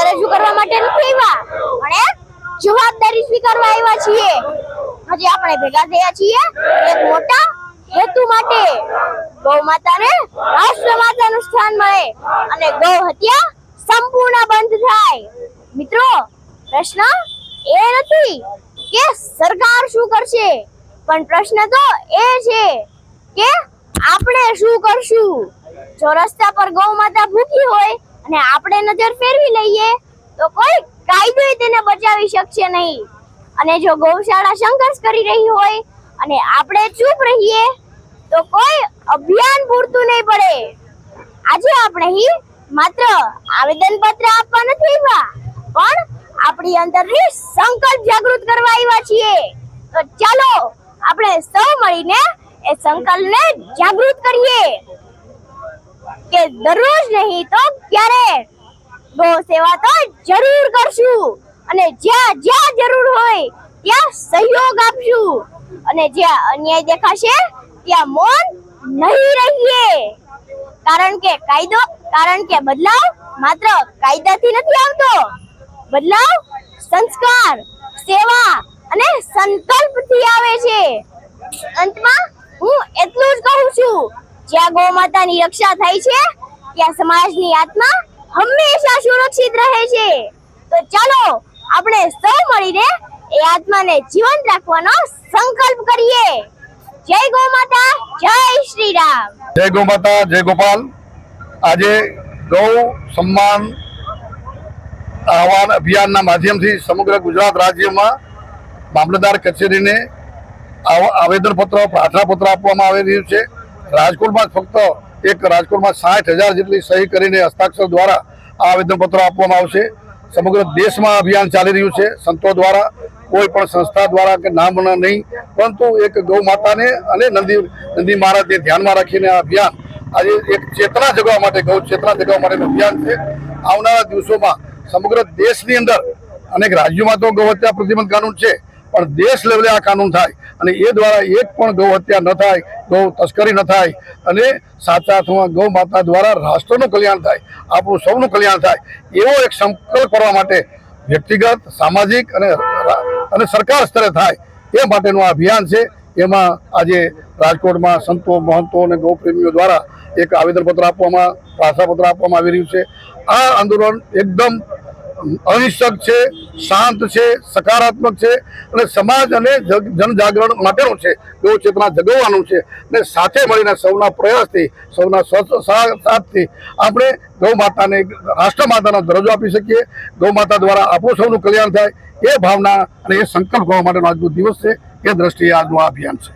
રજૂ કરવા માટે નથી આવ્યા, પણ એક જવાબદારી સ્વીકારવા આવ્યા છીએ. આજે આપણે ભેગા થયા છીએ એક મોટા હેતુ માટે. ગૌ માતાને રાષ્ટ્ર માતાનું સ્થાન મળે અને ગૌ હત્યા સંપૂર્ણ બંધ થાય. મિત્રો, પ્રશ્ન એ નથી કે સરકાર શું કરશે, પણ પ્રશ્ન તો એ છે કે આપણે શું કરશું. જો રસ્તા પર ગૌ માતા ભૂખી હોય અને આપણે નજર ફેરવી લઈએ તો કોઈ કાયદો તેને બચાવી શકશે નહીં. અને જો ગૌશાળા સંઘર્ષ કરી રહી હોય અને આપણે ચૂપ રહીએ તો કોઈ અભિયાન પૂરતું નહીં પડે. આજે આપણે માત્ર આવેદન પત્ર આપવા નથી આવ્યા, પણ આપણી અંદરની સંકલ્પ જાગૃત કરવા આવ્યા છીએ. તો ચાલો આપણે સૌ મળીને એ સંકલ્પને જાગૃત કરીએ કે દરરોજ નહીં તો ક્યારેક ગૌ સેવા તો જરૂર કરશું, અને જ્યાં જ્યાં જરૂર હોય ત્યાં સહયોગ આપશું, અને જ્યાં અન્યાય દેખાશે ત્યાં મૌન નહીં રહીએ. કારણ કે બદલાવ માત્ર કાયદાથી નથી આવતો, બદલાવ સંસ્કાર, સેવા અને સંકલ્પથી આવે છે. અંતમાં હું એટલું જ કહું છું, જ્યાં ગૌ માતાની રક્ષા થાય છે ત્યાં સમાજની આત્મા હંમેશા સુરક્ષિત રહે છે. તો ચાલો આપણે સૌ મળીને એ આત્માને જીવંત રાખવાનો સંકલ્પ કરીએ. જય ગૌ માતા, જય શ્રી રામ. જય ગૌ માતા, જય ગોપાલ. આજે ગૌ સન્માન આહવાન અભિયાનના માધ્યમથી સમગ્ર ગુજરાત રાજ્યમાં મામલતદાર કચેરીને આવેદનપત્ર, પ્રાર્થનાપત્ર આપવામાં આવી રહ્યું છે. રાજકોટમાં ફક્ત રાજકોટમાં 60,000 જેટલી સહી કરીને હસ્તાક્ષર દ્વારા આ આવેદનપત્રો આપવામાં આવશે. સમગ્ર દેશમાં અભિયાન ચાલી રહ્યું છે. સંતો દ્વારા, કોઈ પણ સંસ્થા દ્વારા કે નામ નહીં, પરંતુ એક ગૌ માતાને અને નંદી મહારાજને ધ્યાનમાં રાખીને આ અભિયાન આજે એક ચેતના જગાવવા માટે, ગૌ ચેતના જગાવવા માટેનું અભિયાન છે. આવનારા દિવસોમાં સમગ્ર દેશની અંદર અનેક રાજ્યોમાં તો ગૌ હત્યા પ્રતિબંધ કાનૂન છે, પણ દેશ લેવલે આ કાનૂન થાય અને એ દ્વારા એક પણ ગૌ હત્યા ન થાય, ગૌ તસ્કરી ન થાય, અને સાચા અર્થમાં ગૌ માતા દ્વારા રાષ્ટ્રનું કલ્યાણ થાય, આપણું સૌનું કલ્યાણ થાય, એવો એક સંકલ્પ કરવા માટે વ્યક્તિગત, સામાજિક અને સરકાર સ્તરે થાય એ માટેનું આ અભિયાન છે. એમાં આજે રાજકોટમાં સંતો, મહંતો અને ગૌપ્રેમીઓ દ્વારા એક આવેદનપત્ર આપવામાં, પ્રાર્થનાપત્ર આપવામાં આવી રહ્યું છે. આ આંદોલન એકદમ અહિંસક છે, શાંત છે, સકારાત્મક છે અને સમાજ અને જનજાગરણ માટેનું છે. ગૌ ચેતના જગાવવાનું છે અને સાથે મળીને સૌના પ્રયાસથી, સૌના સાથથી આપણે ગૌ માતાને રાષ્ટ્ર માતાનો દરજ્જો આપી શકીએ. ગૌ માતા દ્વારા આપણું સૌનું કલ્યાણ થાય એ ભાવના અને એ સંકલ્પ કરવા માટેનો આજનો દિવસ છે. એ દ્રષ્ટિએ આજનું આ અભિયાન છે.